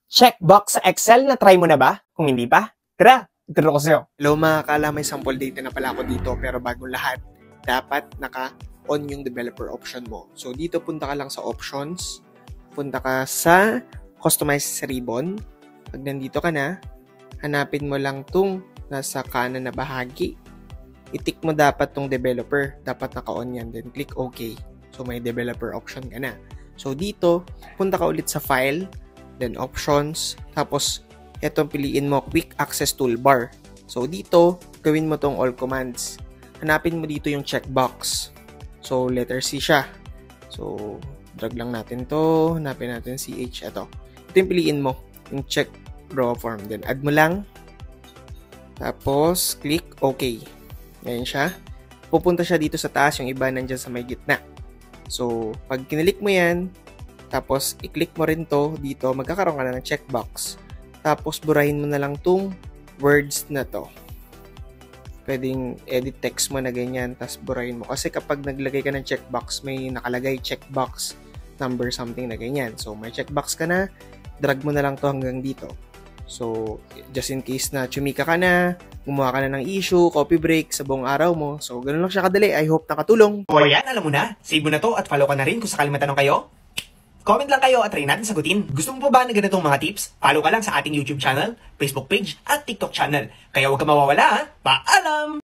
Checkbox sa Excel na try mo na ba? Kung hindi pa, tara, ituro ko sa'yo. Hello mga kala, may sample data na pala ako dito pero bago lahat, dapat naka-on yung developer option mo. So dito punta ka lang sa options, punta ka sa customize ribbon. Pag nandito ka na, hanapin mo lang tong nasa kanan na bahagi. I-tick mo dapat tong developer, dapat naka-on yan, then click OK. So may developer option ka na. So dito, punta ka ulit sa file, then options, tapos etong piliin mo quick access toolbar. So dito, gawin mo tong all commands. Hanapin mo dito yung checkbox. So letter C siya. So drag lang natin to, hanapin natin CH, ito. Ito yung piliin mo, yung check raw form. Then add mo lang. Tapos click OK. Ngayon siya. Pupunta siya dito sa taas, yung iba nandyan sa may gitna. So pag kinilik mo yan, tapos, i-click mo rin to dito, magkakaroon ka na ng checkbox. Tapos, burahin mo na lang tong words na to. Pwedeng edit text mo na ganyan, tapos burahin mo. Kasi kapag naglagay ka ng checkbox, may nakalagay checkbox number something na ganyan. So, may checkbox ka na, drag mo na lang to hanggang dito. So, just in case na chumika ka na, gumawa ka na ng issue, copy break sa buong araw mo. So, ganun lang siya kadali. I hope nakatulong. O ayan, alam mo na. Save mo na to at follow ka na rin kung sakali matanong kayo. Comment lang kayo at try natin sagutin. Gusto mo pa ba na ganitong mga tips? Follow ka lang sa ating YouTube channel, Facebook page, at TikTok channel. Kaya huwag ka mawawala ha. Paalam!